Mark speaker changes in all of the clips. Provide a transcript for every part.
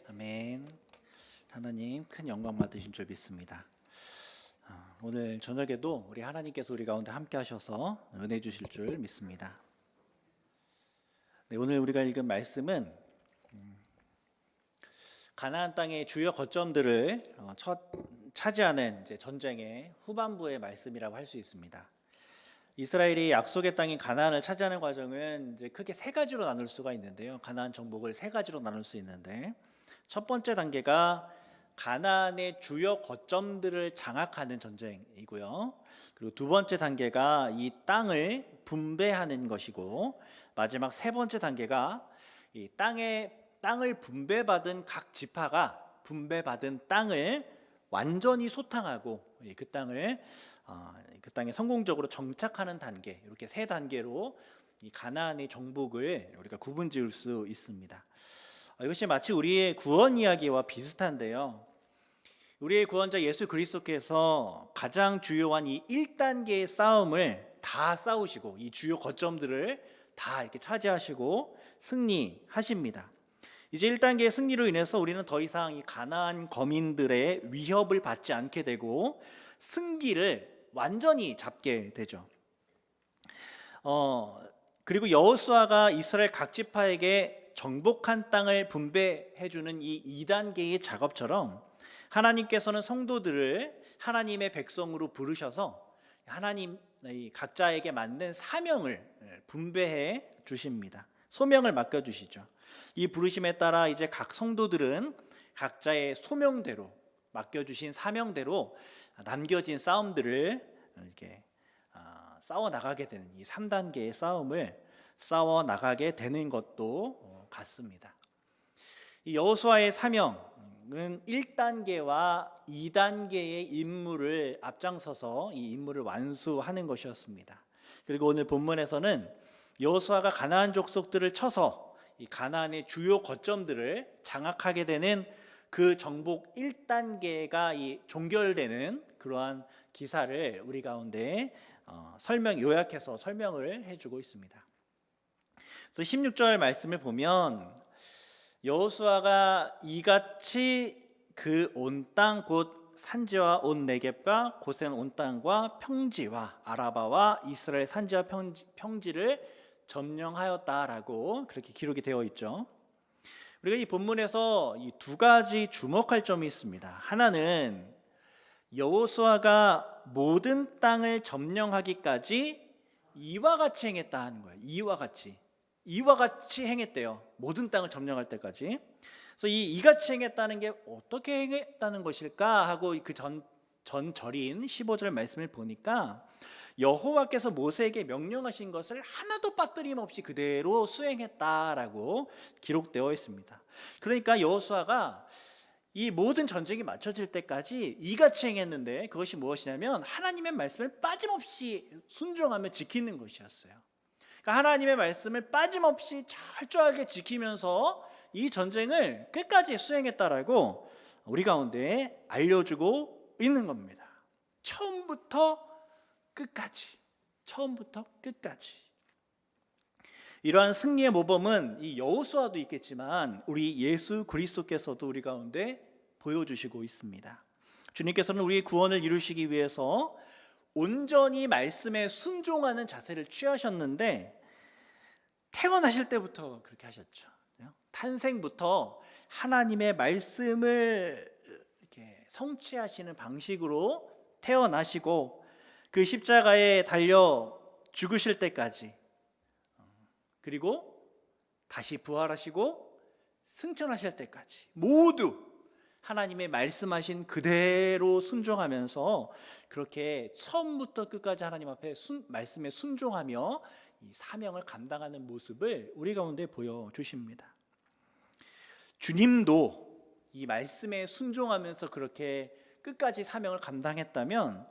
Speaker 1: 아멘. 하나님 큰 영광 받으신 줄 믿습니다. 오늘 저녁에도 우리 하나님께서 우리 가운데 함께 하셔서 은혜 주실 줄 믿습니다. 네, 오늘 우리가 읽은 말씀은 가나안 땅의 주요 거점들을 차지하는 이제 전쟁의 후반부의 말씀이라고 할 수 있습니다. 이스라엘이 약속의 땅인 가나안을 차지하는 과정은 이제 크게 세 가지로 나눌 수가 있는데요. 가나안 정복을 세 가지로 나눌 수 있는데, 첫 번째 단계가 가나안의 주요 거점들을 장악하는 전쟁이고요. 그리고 두 번째 단계가 이 땅을 분배하는 것이고, 마지막 세 번째 단계가 이 땅을 분배받은 각 지파가 분배받은 땅을 완전히 소탕하고 그 땅에 성공적으로 정착하는 단계, 이렇게 세 단계로 이 가나안의 정복을 우리가 구분지을 수 있습니다. 이것이 마치 우리의 구원 이야기와 비슷한데요. 우리의 구원자 예수 그리스도께서 가장 주요한 이 1단계의 싸움을 다 싸우시고 이 주요 거점들을 다 이렇게 차지하시고 승리하십니다. 이제 1단계의 승리로 인해서 우리는 더 이상 이 가나안 거민들의 위협을 받지 않게 되고 승기를 완전히 잡게 되죠. 그리고 여호수아가 이스라엘 각 지파에게 정복한 땅을 분배해주는 이 2단계의 작업처럼 하나님께서는 성도들을 하나님의 백성으로 부르셔서 하나님 각자에게 맞는 사명을 분배해 주십니다. 소명을 맡겨주시죠. 이 부르심에 따라 이제 각 성도들은 각자의 소명대로 맡겨주신 사명대로 남겨진 싸움들을 이렇게 싸워 나가게 되는 이 3단계의 싸움을 싸워 나가게 되는 것도 같습니다. 이 여호수아의 사명은 1단계와 2단계의 임무를 앞장서서 이 임무를 완수하는 것이었습니다. 그리고 오늘 본문에서는 여호수아가 가나안 족속들을 쳐서 이 가나안의 주요 거점들을 장악하게 되는 그 정복 1단계가 이 종결되는 그러한 기사를 우리 가운데 요약해서 설명을 해주고 있습니다. 그래서 16절 말씀을 보면 여호수아가 이같이 그 온 땅 곧 산지와 온 네겝과 고센 온 땅과 평지와 아라바와 이스라엘 산지와 평지를 점령하였다라고 그렇게 기록이 되어 있죠. 우리가 이 본문에서 이 두 가지 주목할 점이 있습니다. 하나는 여호수아가 모든 땅을 점령하기까지 이와 같이 행했다 하는 거예요. 이와 같이 행했대요. 모든 땅을 점령할 때까지. 그래서 이같이 행했다는 게 어떻게 행했다는 것일까 하고 그 전절인 15절 말씀을 보니까 여호와께서 모세에게 명령하신 것을 하나도 빠뜨림 없이 그대로 수행했다라고 기록되어 있습니다. 그러니까 여호수아가 이 모든 전쟁이 마쳐질 때까지 이같이 행했는데, 그것이 무엇이냐면 하나님의 말씀을 빠짐없이 순종하며 지키는 것이었어요. 그러니까 하나님의 말씀을 빠짐없이 철저하게 지키면서 이 전쟁을 끝까지 수행했다라고 우리 가운데 알려주고 있는 겁니다. 처음부터 끝까지. 이러한 승리의 모범은 이 여호수아도 있겠지만 우리 예수 그리스도께서도 우리 가운데 보여주시고 있습니다. 주님께서는 우리의 구원을 이루시기 위해서 온전히 말씀에 순종하는 자세를 취하셨는데 태어나실 때부터 그렇게 하셨죠. 탄생부터 하나님의 말씀을 이렇게 성취하시는 방식으로 태어나시고 그 십자가에 달려 죽으실 때까지, 그리고 다시 부활하시고 승천하실 때까지 모두 하나님의 말씀하신 그대로 순종하면서 그렇게 처음부터 끝까지 하나님 앞에 말씀에 순종하며 이 사명을 감당하는 모습을 우리 가운데 보여주십니다. 주님도 이 말씀에 순종하면서 그렇게 끝까지 사명을 감당했다면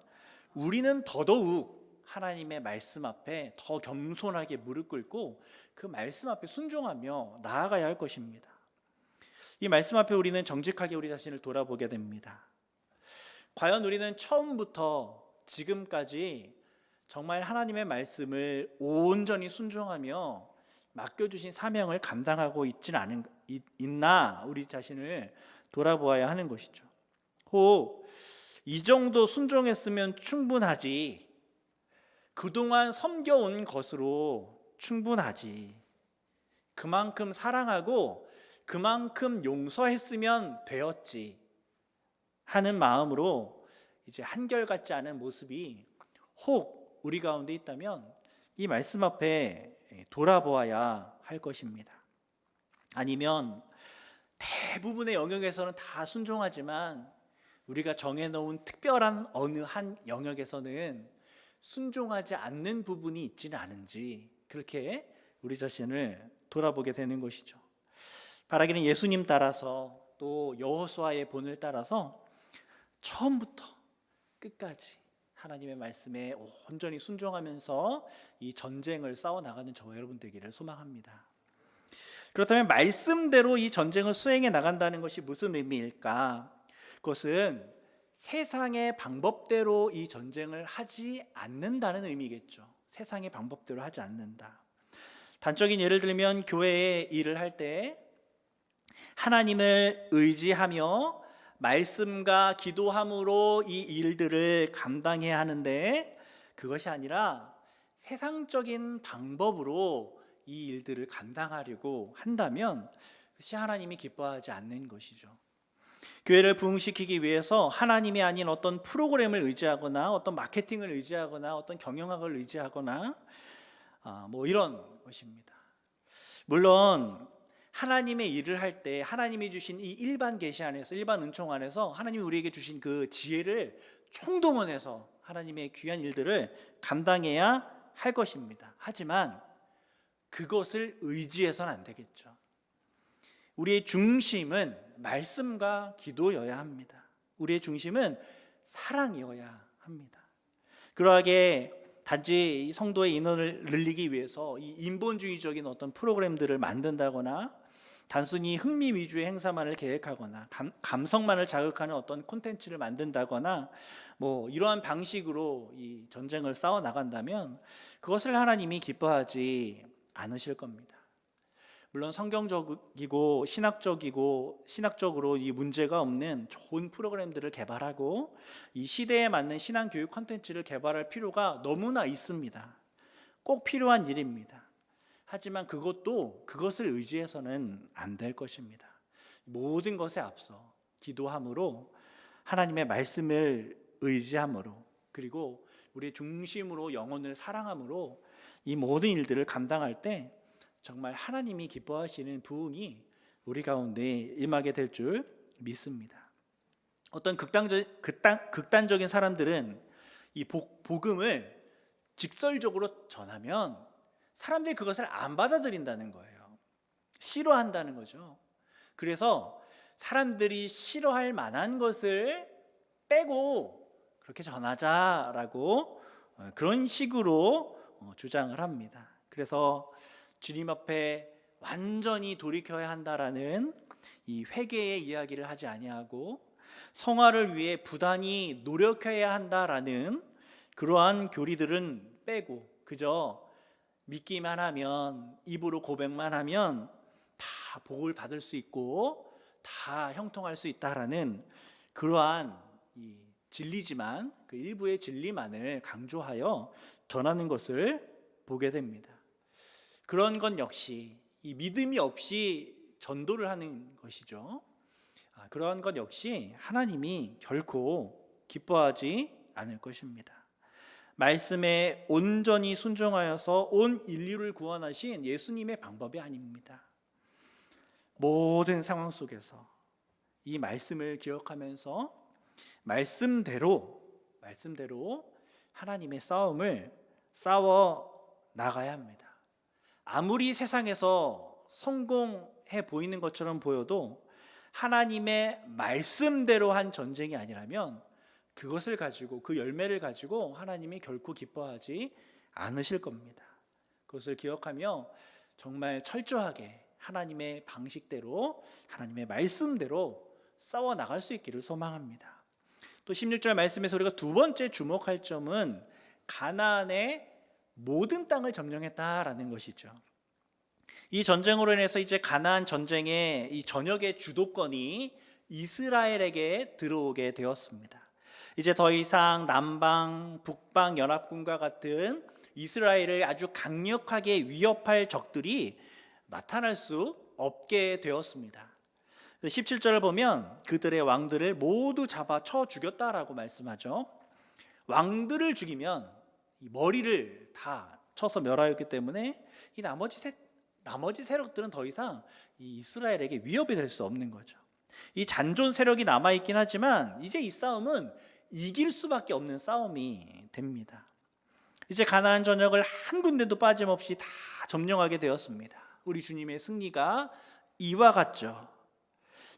Speaker 1: 우리는 더더욱 하나님의 말씀 앞에 더 겸손하게 무릎 꿇고 그 말씀 앞에 순종하며 나아가야 할 것입니다. 이 말씀 앞에 우리는 정직하게 우리 자신을 돌아보게 됩니다. 과연 우리는 처음부터 지금까지 정말 하나님의 말씀을 온전히 순종하며 맡겨주신 사명을 감당하고 있지는 있나 우리 자신을 돌아보아야 하는 것이죠. 혹 이 정도 순종했으면 충분하지, 그동안 섬겨온 것으로 충분하지, 그만큼 사랑하고 그만큼 용서했으면 되었지 하는 마음으로 이제 한결같지 않은 모습이 혹 우리 가운데 있다면 이 말씀 앞에 돌아보아야 할 것입니다. 아니면 대부분의 영역에서는 다 순종하지만 우리가 정해놓은 특별한 어느 한 영역에서는 순종하지 않는 부분이 있지는 않은지, 그렇게 우리 자신을 돌아보게 되는 것이죠. 바라기는 예수님 따라서 또 여호수아의 본을 따라서 처음부터 끝까지 하나님의 말씀에 온전히 순종하면서 이 전쟁을 싸워나가는 저와 여러분 되기를 소망합니다. 그렇다면 말씀대로 이 전쟁을 수행해 나간다는 것이 무슨 의미일까? 그것은 세상의 방법대로 이 전쟁을 하지 않는다는 의미겠죠. 세상의 방법대로 하지 않는다. 단적인 예를 들면 교회에 일을 할 때 하나님을 의지하며 말씀과 기도함으로 이 일들을 감당해야 하는데, 그것이 아니라 세상적인 방법으로 이 일들을 감당하려고 한다면 그것이 하나님이 기뻐하지 않는 것이죠. 교회를 부흥시키기 위해서 하나님이 아닌 어떤 프로그램을 의지하거나 어떤 마케팅을 의지하거나 어떤 경영학을 의지하거나 이런 것입니다. 물론 하나님의 일을 할 때 하나님이 주신 이 일반 계시 안에서, 일반 은총 안에서 하나님이 우리에게 주신 그 지혜를 총동원해서 하나님의 귀한 일들을 감당해야 할 것입니다. 하지만 그것을 의지해서는 안 되겠죠. 우리의 중심은 말씀과 기도여야 합니다. 우리의 중심은 사랑이어야 합니다. 그러하게 단지 성도의 인원을 늘리기 위해서 이 인본주의적인 어떤 프로그램들을 만든다거나 단순히 흥미 위주의 행사만을 계획하거나 감성만을 자극하는 어떤 콘텐츠를 만든다거나 이러한 방식으로 이 전쟁을 싸워 나간다면 그것을 하나님이 기뻐하지 않으실 겁니다. 물론 성경적이고 신학적으로 이 문제가 없는 좋은 프로그램들을 개발하고 이 시대에 맞는 신앙 교육 콘텐츠를 개발할 필요가 너무나 있습니다. 꼭 필요한 일입니다. 하지만 그것을 의지해서는 안 될 것입니다. 모든 것에 앞서 기도함으로, 하나님의 말씀을 의지함으로, 그리고 우리의 중심으로 영혼을 사랑함으로 이 모든 일들을 감당할 때 정말 하나님이 기뻐하시는 부흥이 우리 가운데 임하게 될 줄 믿습니다. 어떤 극단적인 사람들은 이 복음을 직설적으로 전하면 사람들이 그것을 안 받아들인다는 거예요. 싫어한다는 거죠. 그래서 사람들이 싫어할 만한 것을 빼고 그렇게 전하자라고 그런 식으로 주장을 합니다. 그래서 주님 앞에 완전히 돌이켜야 한다라는 이 회개의 이야기를 하지 아니하고 성화를 위해 부단히 노력해야 한다라는 그러한 교리들은 빼고 그저 믿기만 하면, 입으로 고백만 하면 다 복을 받을 수 있고 다 형통할 수 있다라는 그러한 이 진리지만 그 일부의 진리만을 강조하여 전하는 것을 보게 됩니다. 그런 건 역시 이 믿음이 없이 전도를 하는 것이죠. 그러한 것 역시 하나님이 결코 기뻐하지 않을 것입니다. 말씀에 온전히 순종하여서 온 인류를 구원하신 예수님의 방법이 아닙니다. 모든 상황 속에서 이 말씀을 기억하면서 말씀대로 하나님의 싸움을 싸워 나가야 합니다. 아무리 세상에서 성공해 보이는 것처럼 보여도 하나님의 말씀대로 한 전쟁이 아니라면 그것을 가지고, 그 열매를 가지고 하나님이 결코 기뻐하지 않으실 겁니다. 그것을 기억하며 정말 철저하게 하나님의 방식대로, 하나님의 말씀대로 싸워 나갈 수 있기를 소망합니다. 또 16절 말씀에서 우리가 두 번째 주목할 점은 가나안의 모든 땅을 점령했다라는 것이죠. 이 전쟁으로 인해서 이제 가나안 전쟁의 이 전역의 주도권이 이스라엘에게 들어오게 되었습니다. 이제 더 이상 남방, 북방 연합군과 같은 이스라엘을 아주 강력하게 위협할 적들이 나타날 수 없게 되었습니다. 17절을 보면 그들의 왕들을 모두 잡아 쳐 죽였다라고 말씀하죠. 왕들을 죽이면 머리를 다 쳐서 멸하였기 때문에 이 나머지 세력들은 더 이상 이 이스라엘에게 위협이 될 수 없는 거죠. 이 잔존 세력이 남아있긴 하지만 이제 이 싸움은 이길 수밖에 없는 싸움이 됩니다. 이제 가나안 전역을 한 군데도 빠짐없이 다 점령하게 되었습니다. 우리 주님의 승리가 이와 같죠.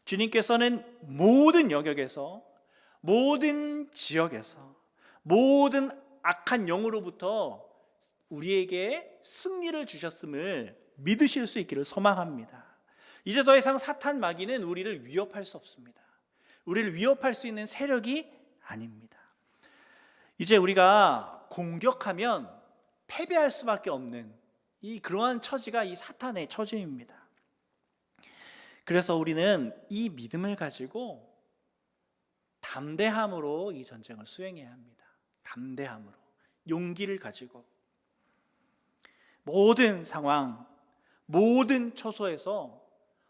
Speaker 1: 주님께서는 모든 영역에서, 모든 지역에서, 모든 악한 영으로부터 우리에게 승리를 주셨음을 믿으실 수 있기를 소망합니다. 이제 더 이상 사탄 마귀는 우리를 위협할 수 없습니다. 우리를 위협할 수 있는 세력이 아닙니다. 이제 우리가 공격하면 패배할 수밖에 없는 그러한 처지가 이 사탄의 처지입니다. 그래서 우리는 이 믿음을 가지고 담대함으로 이 전쟁을 수행해야 합니다. 담대함으로, 용기를 가지고 모든 상황, 모든 처소에서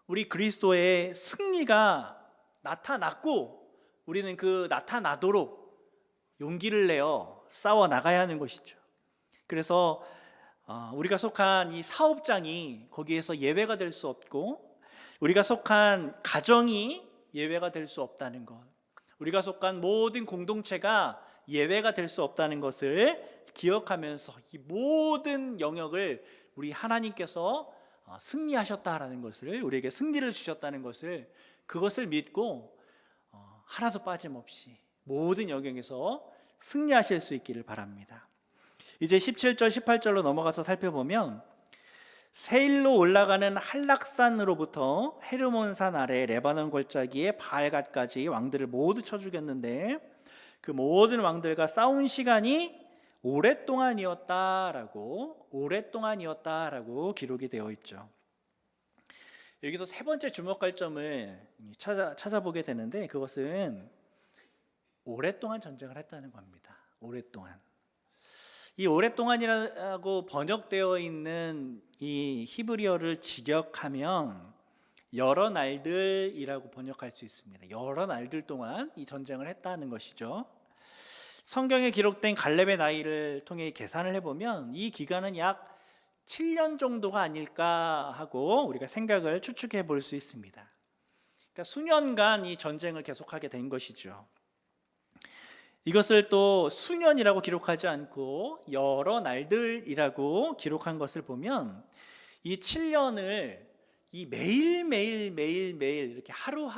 Speaker 1: 우리 그리스도의 승리가 나타났고 우리는 그 나타나도록 용기를 내어 싸워 나가야 하는 것이죠. 그래서 우리가 속한 이 사업장이 거기에서 예외가 될 수 없고, 우리가 속한 가정이 예외가 될 수 없다는 것, 우리가 속한 모든 공동체가 예외가 될 수 없다는 것을 기억하면서 이 모든 영역을 우리 하나님께서 승리하셨다라는 것을, 우리에게 승리를 주셨다는 것을, 그것을 믿고 하나도 빠짐없이 모든 영역에서 승리하실 수 있기를 바랍니다. 이제 17절 18절로 넘어가서 살펴보면, 세일로 올라가는 한락산으로부터 헤르몬산 아래 레바논 골짜기의 바알갓까지 왕들을 모두 쳐 죽였는데 그 모든 왕들과 싸운 시간이 오랫동안이었다라고 기록이 되어 있죠. 여기서 세 번째 주목할 점을 찾아보게 되는데, 그것은 오랫동안 전쟁을 했다는 겁니다. 오랫동안. 이 오랫동안이라고 번역되어 있는 이 히브리어를 직역하면 여러 날들이라고 번역할 수 있습니다. 여러 날들 동안 이 전쟁을 했다는 것이죠. 성경에 기록된 갈렙의 나이를 통해 계산을 해보면 이 기간은 약 7년 정도가 아닐까 하고 우리가 생각을 추측해 볼 수 있습니다. 그러니까 수년간 이 전쟁을 계속하게 된 것이죠. 이것을 또 수년이라고 기록하지 않고 여러 날들이라고 기록한 것을 보면 이 7년을 이 매일매일 이렇게 하루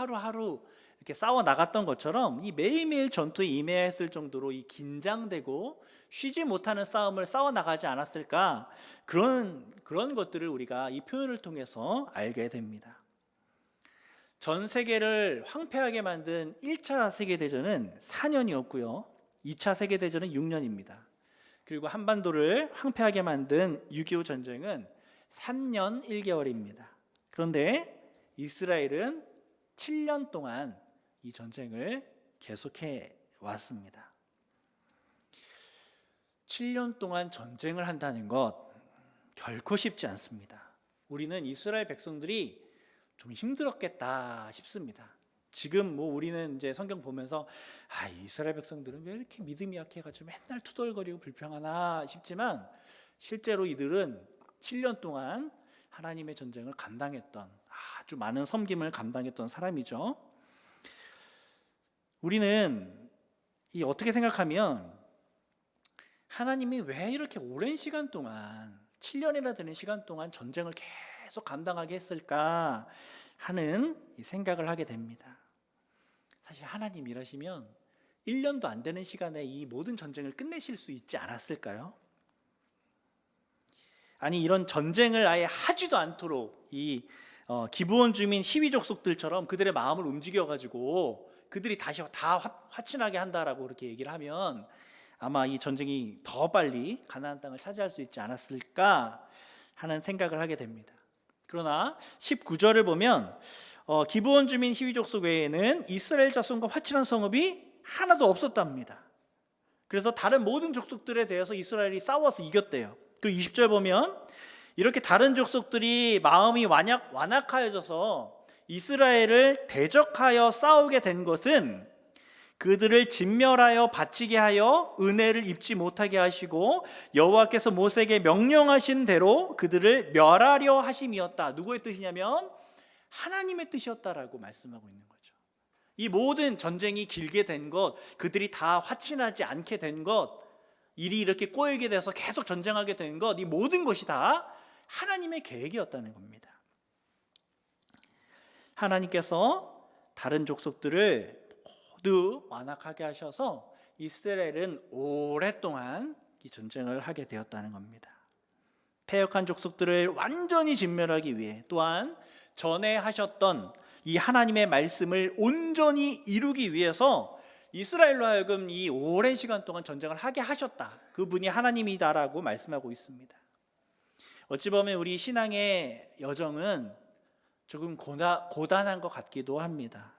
Speaker 1: 이렇게 싸워 나갔던 것처럼 이 매일매일 전투에 임해했을 정도로 이 긴장되고 쉬지 못하는 싸움을 싸워 나가지 않았을까, 그런 것들을 우리가 이 표현을 통해서 알게 됩니다. 전 세계를 황폐하게 만든 1차 세계대전은 4년이었고요. 2차 세계대전은 6년입니다. 그리고 한반도를 황폐하게 만든 6.25 전쟁은 3년 1개월입니다. 그런데 이스라엘은 7년 동안 이 전쟁을 계속해 왔습니다. 7년 동안 전쟁을 한다는 것 결코 쉽지 않습니다. 우리는 이스라엘 백성들이 좀 힘들었겠다 싶습니다. 지금 우리는 이제 성경 보면서 이스라엘 백성들은 왜 이렇게 믿음이 약해가지고 맨날 투덜거리고 불평하나 싶지만, 실제로 이들은 7년 동안 하나님의 전쟁을 감당했던, 아주 많은 섬김을 감당했던 사람이죠. 우리는 어떻게 생각하면 하나님이 왜 이렇게 오랜 시간 동안, 7년이나 되는 시간 동안 전쟁을 계속 감당하게 했을까 하는 생각을 하게 됩니다. 사실 하나님 일하시면 1년도 안 되는 시간에 이 모든 전쟁을 끝내실 수 있지 않았을까요? 아니, 이런 전쟁을 아예 하지도 않도록 이 기브온 주민 히위 족속들처럼 그들의 마음을 움직여가지고 그들이 다시 다 화친하게 한다라고 그렇게 얘기를 하면 아마 이 전쟁이 더 빨리 가나안 땅을 차지할 수 있지 않았을까 하는 생각을 하게 됩니다. 그러나 19절을 보면 기브온 주민 히위 족속 외에는 이스라엘 자손과 화친한 성읍이 하나도 없었답니다. 그래서 다른 모든 족속들에 대해서 이스라엘이 싸워서 이겼대요. 그리고 20절 보면 이렇게 다른 족속들이 마음이 완악하여져서 이스라엘을 대적하여 싸우게 된 것은 그들을 진멸하여 바치게 하여 은혜를 입지 못하게 하시고 여호와께서 모세에게 명령하신 대로 그들을 멸하려 하심이었다. 누구의 뜻이냐면 하나님의 뜻이었다라고 말씀하고 있는 거죠. 이 모든 전쟁이 길게 된 것, 그들이 다 화친하지 않게 된 것, 일이 이렇게 꼬이게 돼서 계속 전쟁하게 된 것, 이 모든 것이 다 하나님의 계획이었다는 겁니다. 하나님께서 다른 족속들을 모두 완악하게 하셔서 이스라엘은 오랫동안 이 전쟁을 하게 되었다는 겁니다. 패역한 족속들을 완전히 진멸하기 위해, 또한 전에 하셨던 이 하나님의 말씀을 온전히 이루기 위해서 이스라엘로 하여금 이 오랜 시간 동안 전쟁을 하게 하셨다. 그분이 하나님이다라고 말씀하고 있습니다. 어찌 보면 우리 신앙의 여정은 조금 고단한 것 같기도 합니다.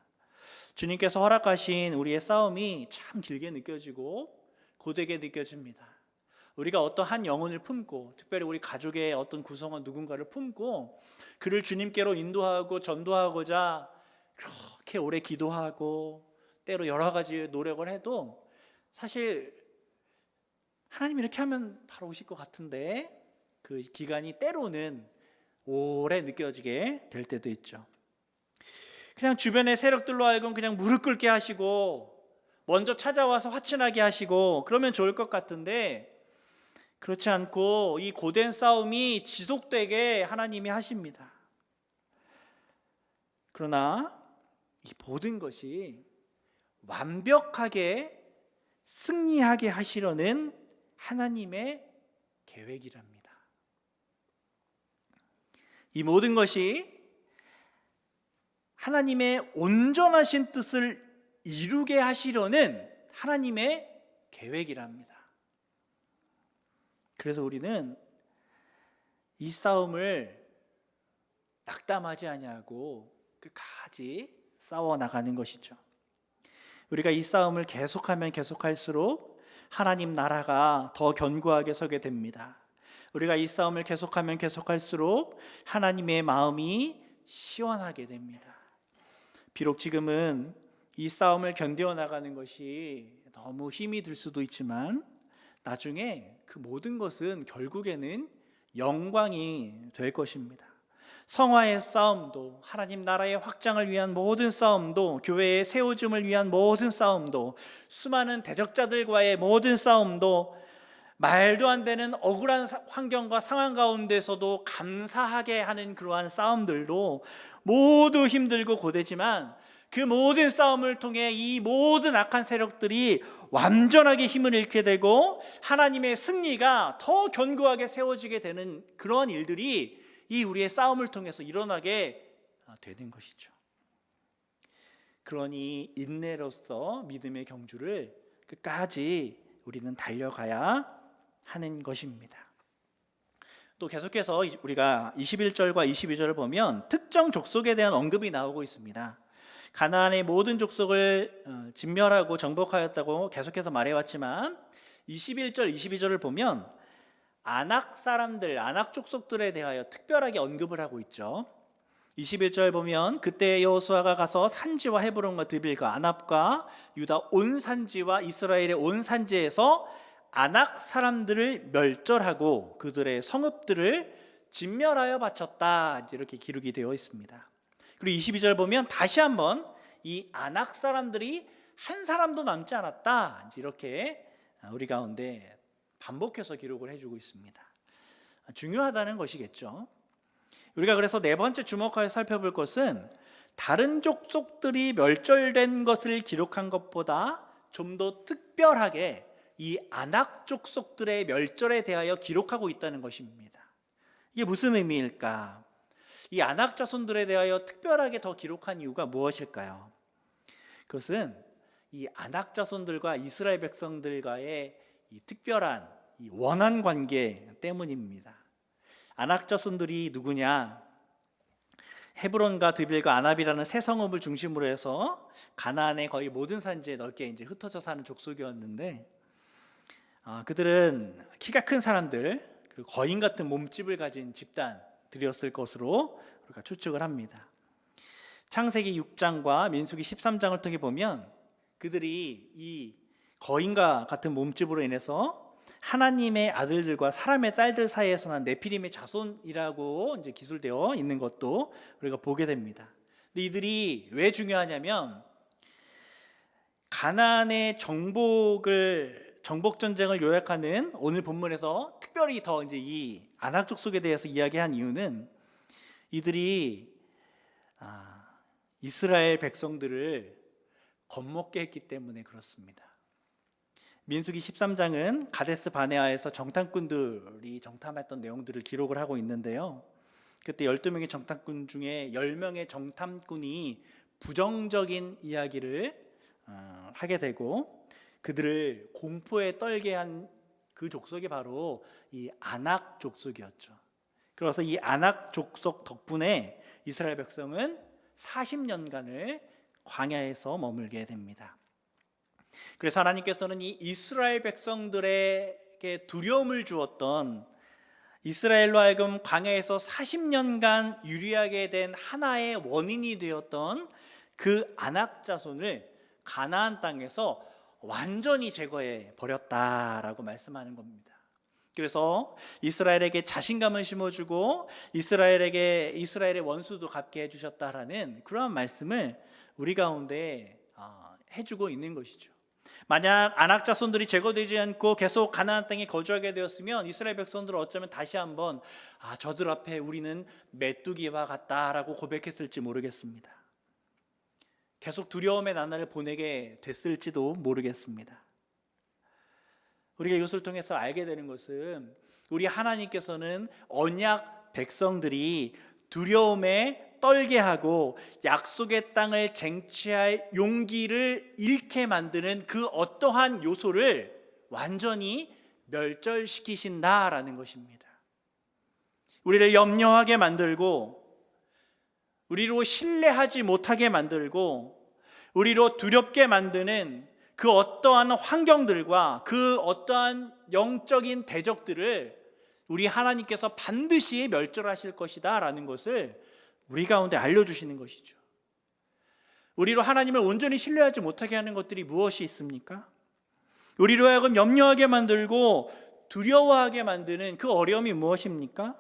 Speaker 1: 주님께서 허락하신 우리의 싸움이 참 길게 느껴지고 고되게 느껴집니다. 우리가 어떠한 영혼을 품고, 특별히 우리 가족의 어떤 구성원 누군가를 품고 그를 주님께로 인도하고 전도하고자 그렇게 오래 기도하고 때로 여러 가지 노력을 해도 사실 하나님 이렇게 하면 바로 오실 것 같은데 그 기간이 때로는 오래 느껴지게 될 때도 있죠. 그냥 주변의 세력들로 하여금 그냥 무릎 꿇게 하시고 먼저 찾아와서 화친하게 하시고 그러면 좋을 것 같은데 그렇지 않고 이 고된 싸움이 지속되게 하나님이 하십니다. 그러나 이 모든 것이 완벽하게 승리하게 하시려는 하나님의 계획이랍니다. 이 모든 것이 하나님의 온전하신 뜻을 이루게 하시려는 하나님의 계획이랍니다. 그래서 우리는 이 싸움을 낙담하지 아니하고 끝까지 싸워 나가는 것이죠. 우리가 이 싸움을 계속하면 계속할수록 하나님 나라가 더 견고하게 서게 됩니다. 우리가 이 싸움을 계속하면 계속할수록 하나님의 마음이 시원하게 됩니다. 비록 지금은 이 싸움을 견뎌 나가는 것이 너무 힘이 들 수도 있지만 나중에 그 모든 것은 결국에는 영광이 될 것입니다. 성화의 싸움도, 하나님 나라의 확장을 위한 모든 싸움도, 교회의 세워줌을 위한 모든 싸움도, 수많은 대적자들과의 모든 싸움도, 말도 안 되는 억울한 환경과 상황 가운데서도 감사하게 하는 그러한 싸움들도 모두 힘들고 고되지만 그 모든 싸움을 통해 이 모든 악한 세력들이 완전하게 힘을 잃게 되고 하나님의 승리가 더 견고하게 세워지게 되는 그러한 일들이 이 우리의 싸움을 통해서 일어나게 되는 것이죠. 그러니 인내로서 믿음의 경주를 끝까지 우리는 달려가야 하는 것입니다. 또 계속해서 우리가 21절과 22절을 보면 특정 족속에 대한 언급이 나오고 있습니다. 가나안의 모든 족속을 진멸하고 정복하였다고 계속해서 말해왔지만 21절, 22절을 보면 아낙 사람들, 아낙 족속들에 대하여 특별하게 언급을 하고 있죠. 21절 보면 그때 여호수아가 가서 산지와 헤브론과 드빌과 아납과 유다 온 산지와 이스라엘의 온 산지에서 아낙 사람들을 멸절하고 그들의 성읍들을 진멸하여 바쳤다, 이렇게 기록이 되어 있습니다. 그리고 22절 보면 다시 한번 이 아낙 사람들이 한 사람도 남지 않았다, 이렇게 우리 가운데 반복해서 기록을 해주고 있습니다. 중요하다는 것이겠죠. 우리가 그래서 네 번째 주목하여 살펴볼 것은 다른 족속들이 멸절된 것을 기록한 것보다 좀 더 특별하게 이 아낙 족속들의 멸절에 대하여 기록하고 있다는 것입니다. 이게 무슨 의미일까? 이 아낙 자손들에 대하여 특별하게 더 기록한 이유가 무엇일까요? 그것은 이 아낙 자손들과 이스라엘 백성들과의 이 특별한 이 원한 관계 때문입니다. 아낙 자손들이 누구냐? 헤브론과 드빌과 아납이라는 세 성읍을 중심으로 해서 가나안의 거의 모든 산지에 넓게 이제 흩어져 사는 족속이었는데, 그들은 키가 큰 사람들, 그리고 거인 같은 몸집을 가진 집단들이었을 것으로 우리가 추측을 합니다. 창세기 6장과 민수기 13장을 통해 보면 그들이 이 거인과 같은 몸집으로 인해서 하나님의 아들들과 사람의 딸들 사이에서 난 네피림의 자손이라고 이제 기술되어 있는 것도 우리가 보게 됩니다. 근데 이들이 왜 중요하냐면 가나안의 정복 전쟁을 요약하는 오늘 본문에서 특별히 더 이제 이 아낙 족속에 대해서 이야기한 이유는 이들이 이스라엘 백성들을 겁먹게 했기 때문에 그렇습니다. 민수기 13장은 가데스 바네아에서 정탐꾼들이 정탐했던 내용들을 기록을 하고 있는데요, 그때 12명의 정탐꾼 중에 10명의 정탐꾼이 부정적인 이야기를 하게 되고 그들을 공포에 떨게 한 그 족속이 바로 이 아낙 족속이었죠. 그래서 이 아낙 족속 덕분에 이스라엘 백성은 40년간을 광야에서 머물게 됩니다. 그래서 하나님께서는 이 이스라엘 백성들에게 두려움을 주었던, 이스라엘로 하여금 광야에서 40년간 유리하게 된 하나의 원인이 되었던 그 아낙 자손을 가나안 땅에서 완전히 제거해 버렸다라고 말씀하는 겁니다. 그래서 이스라엘에게 자신감을 심어주고 이스라엘의 원수도 갚게 해주셨다라는 그러한 말씀을 우리 가운데 해주고 있는 것이죠. 만약 아낙 자손들이 제거되지 않고 계속 가나안 땅에 거주하게 되었으면 이스라엘 백성들은 어쩌면 다시 한번 저들 앞에 우리는 메뚜기와 같다라고 고백했을지 모르겠습니다. 계속 두려움의 나날을 보내게 됐을지도 모르겠습니다. 우리가 이것을 통해서 알게 되는 것은 우리 하나님께서는 언약 백성들이 두려움에 떨게 하고 약속의 땅을 쟁취할 용기를 잃게 만드는 그 어떠한 요소를 완전히 멸절시키신다라는 것입니다. 우리를 염려하게 만들고 우리로 신뢰하지 못하게 만들고 우리로 두렵게 만드는 그 어떠한 환경들과 그 어떠한 영적인 대적들을 우리 하나님께서 반드시 멸절하실 것이다 라는 것을 우리 가운데 알려주시는 것이죠. 우리로 하나님을 온전히 신뢰하지 못하게 하는 것들이 무엇이 있습니까? 우리로 하여금 염려하게 만들고 두려워하게 만드는 그 어려움이 무엇입니까?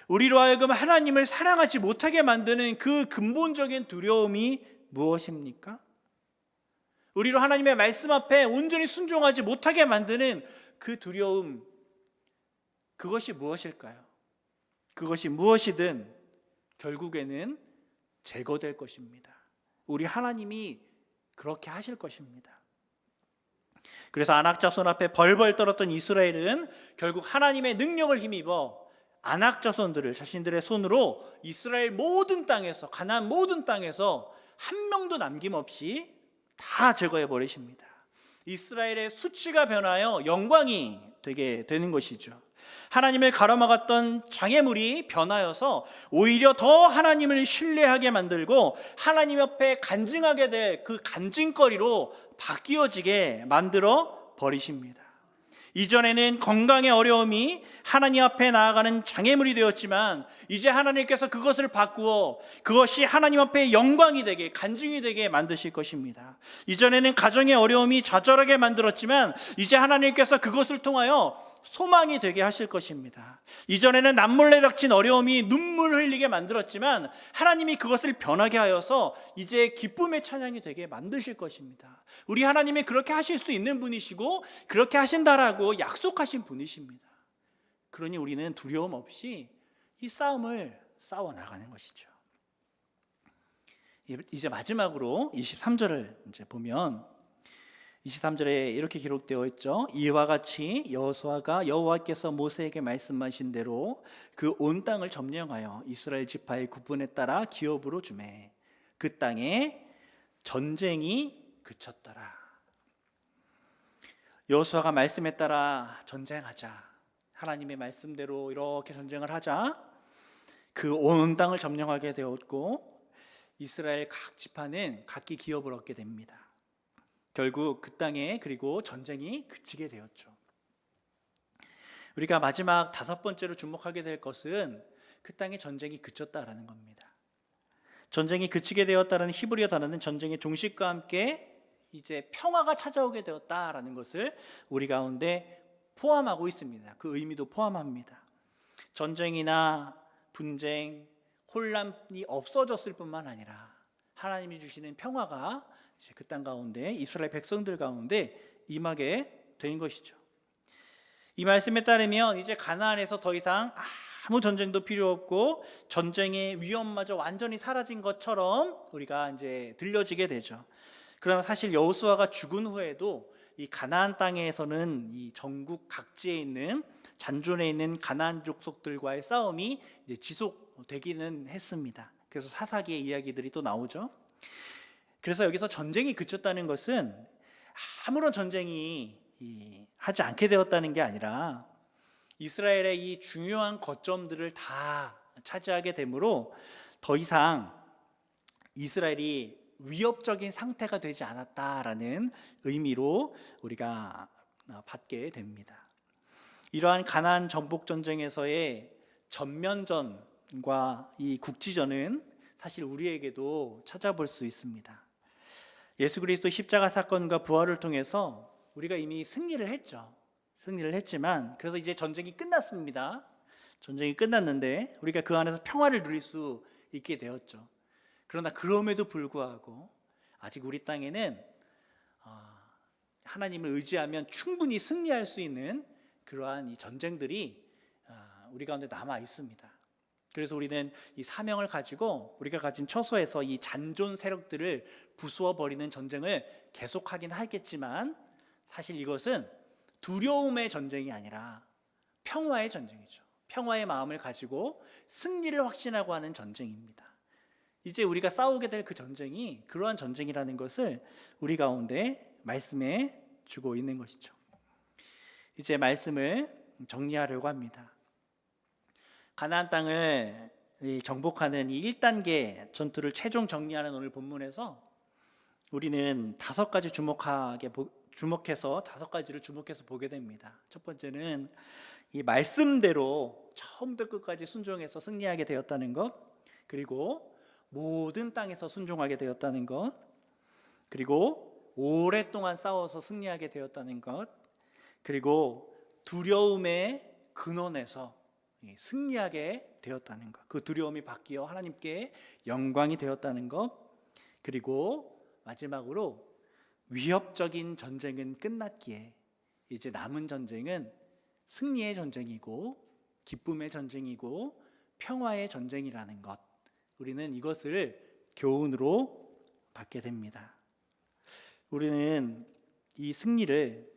Speaker 1: 우리로 하여금 하나님을 사랑하지 못하게 만드는 그 근본적인 두려움이 무엇입니까? 우리로 하나님의 말씀 앞에 온전히 순종하지 못하게 만드는 그 두려움, 그것이 무엇일까요? 그것이 무엇이든 결국에는 제거될 것입니다. 우리 하나님이 그렇게 하실 것입니다. 그래서 아낙 자손 앞에 벌벌 떨었던 이스라엘은 결국 하나님의 능력을 힘입어 아낙 자손들을 자신들의 손으로 이스라엘 모든 땅에서, 가나안 모든 땅에서 한 명도 남김없이 다 제거해 버리십니다. 이스라엘의 수치가 변하여 영광이 되게 되는 것이죠. 하나님을 가로막았던 장애물이 변하여서 오히려 더 하나님을 신뢰하게 만들고 하나님 옆에 간증하게 될 그 간증거리로 바뀌어지게 만들어 버리십니다. 이전에는 건강의 어려움이 하나님 앞에 나아가는 장애물이 되었지만 이제 하나님께서 그것을 바꾸어 그것이 하나님 앞에 영광이 되게, 간증이 되게 만드실 것입니다. 이전에는 가정의 어려움이 좌절하게 만들었지만 이제 하나님께서 그것을 통하여 소망이 되게 하실 것입니다. 이전에는 남몰래 닥친 어려움이 눈물 흘리게 만들었지만 하나님이 그것을 변하게 하여서 이제 기쁨의 찬양이 되게 만드실 것입니다. 우리 하나님이 그렇게 하실 수 있는 분이시고 그렇게 하신다라고 약속하신 분이십니다. 그러니 우리는 두려움 없이 이 싸움을 싸워 나가는 것이죠. 이제 마지막으로 23절을 이제 보면 23절에 이렇게 기록되어 있죠. 이와 같이 여호수아가 여호와께서 모세에게 말씀하신 대로 그 온 땅을 점령하여 이스라엘 지파의 구분에 따라 기업으로 주매 그 땅에 전쟁이 그쳤더라. 여호수아가 말씀에 따라 전쟁하자, 하나님의 말씀대로 이렇게 전쟁을 하자. 그 온 땅을 점령하게 되었고 이스라엘 각 지파는 각기 기업을 얻게 됩니다. 결국 그 땅에 그리고 전쟁이 그치게 되었죠. 우리가 마지막 5번째로 주목하게 될 것은 그 땅에 전쟁이 그쳤다라는 겁니다. 전쟁이 그치게 되었다는 히브리어 단어는 전쟁의 종식과 함께 이제 평화가 찾아오게 되었다라는 것을 우리 가운데 포함하고 있습니다. 그 의미도 포함합니다. 전쟁이나 분쟁, 혼란이 없어졌을 뿐만 아니라 하나님이 주시는 평화가 이제 그 땅 가운데 이스라엘 백성들 가운데 임하게 된 것이죠. 이 말씀에 따르면 이제 가나안에서 더 이상 아무 전쟁도 필요 없고 전쟁의 위험마저 완전히 사라진 것처럼 우리가 이제 들려지게 되죠. 그러나 사실 여호수아가 죽은 후에도 이 가나안 땅에서는 이 전국 각지에 있는 잔존에 있는 가나안 족속들과의 싸움이 이제 지속되기는 했습니다. 그래서 사사기의 이야기들이 또 나오죠. 그래서 여기서 전쟁이 그쳤다는 것은 아무런 전쟁이 하지 않게 되었다는 게 아니라 이스라엘의 이 중요한 거점들을 다 차지하게 되므로 더 이상 이스라엘이 위협적인 상태가 되지 않았다라는 의미로 우리가 받게 됩니다. 이러한 가나안 정복 전쟁에서의 전면전과 이 국지전은 사실 우리에게도 찾아볼 수 있습니다. 예수 그리스도 십자가 사건과 부활을 통해서 우리가 이미 승리를 했죠. 승리를 했지만 그래서 이제 전쟁이 끝났습니다. 전쟁이 끝났는데 우리가 그 안에서 평화를 누릴 수 있게 되었죠. 그러나 그럼에도 불구하고 아직 우리 땅에는 하나님을 의지하면 충분히 승리할 수 있는 그러한 이 전쟁들이 우리 가운데 남아 있습니다. 그래서 우리는 이 사명을 가지고 우리가 가진 처소에서 이 잔존 세력들을 부수어 버리는 전쟁을 계속하긴 하겠지만 사실 이것은 두려움의 전쟁이 아니라 평화의 전쟁이죠. 평화의 마음을 가지고 승리를 확신하고 하는 전쟁입니다. 이제 우리가 싸우게 될 그 전쟁이 그러한 전쟁이라는 것을 우리 가운데 말씀해 주고 있는 것이죠. 이제 말씀을 정리하려고 합니다. 가나안 땅을 정복하는 이 1단계 전투를 최종 정리하는 오늘 본문에서 우리는 5가지 주목해서 5가지를 주목해서 보게 됩니다. 첫 번째는 이 말씀대로 처음부터 끝까지 순종해서 승리하게 되었다는 것, 그리고 모든 땅에서 순종하게 되었다는 것, 그리고 오랫동안 싸워서 승리하게 되었다는 것, 그리고 두려움의 근원에서 승리하게 되었다는 것, 그 두려움이 바뀌어 하나님께 영광이 되었다는 것, 그리고 마지막으로 위협적인 전쟁은 끝났기에 이제 남은 전쟁은 승리의 전쟁이고 기쁨의 전쟁이고 평화의 전쟁이라는 것, 우리는 이것을 교훈으로 받게 됩니다. 우리는 이 승리를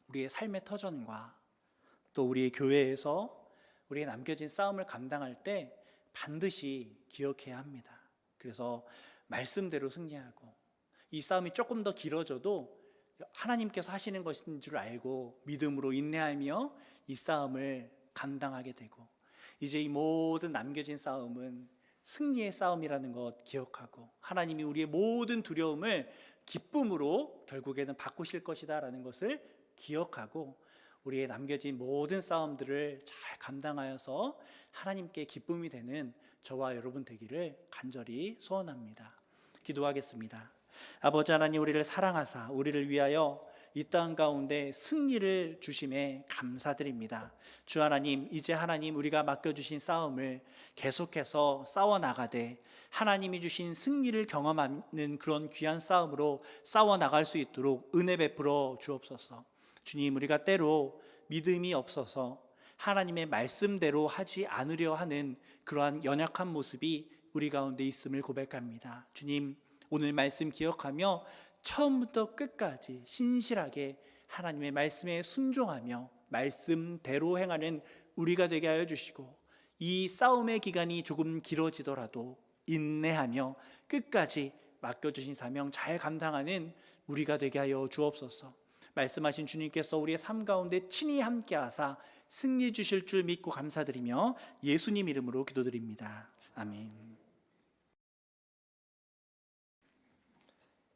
Speaker 1: 우리의 삶의 터전과 또 우리의 교회에서 우리의 남겨진 싸움을 감당할 때 반드시 기억해야 합니다. 그래서 말씀대로 승리하고 이 싸움이 조금 더 길어져도 하나님께서 하시는 것인 줄 알고 믿음으로 인내하며 이 싸움을 감당하게 되고 이제 이 모든 남겨진 싸움은 승리의 싸움이라는 것 기억하고 하나님이 우리의 모든 두려움을 기쁨으로 결국에는 바꾸실 것이다 라는 것을 기억하고 우리의 남겨진 모든 싸움들을 잘 감당하여서 하나님께 기쁨이 되는 저와 여러분 되기를 간절히 소원합니다. 기도하겠습니다. 아버지 하나님, 우리를 사랑하사 우리를 위하여 이 땅 가운데 승리를 주심에 감사드립니다. 주 하나님, 이제 하나님 우리가 맡겨주신 싸움을 계속해서 싸워나가되 하나님이 주신 승리를 경험하는 그런 귀한 싸움으로 싸워나갈 수 있도록 은혜 베풀어 주옵소서. 주님, 우리가 때로 믿음이 없어서 하나님의 말씀대로 하지 않으려 하는 그러한 연약한 모습이 우리 가운데 있음을 고백합니다. 주님, 오늘 말씀 기억하며 처음부터 끝까지 신실하게 하나님의 말씀에 순종하며 말씀대로 행하는 우리가 되게 하여 주시고 이 싸움의 기간이 조금 길어지더라도 인내하며 끝까지 맡겨주신 사명 잘 감당하는 우리가 되게 하여 주옵소서. 말씀하신 주님께서 우리의 삶 가운데 친히 함께하사 승리 주실 줄 믿고 감사드리며 예수님 이름으로 기도드립니다. 아멘.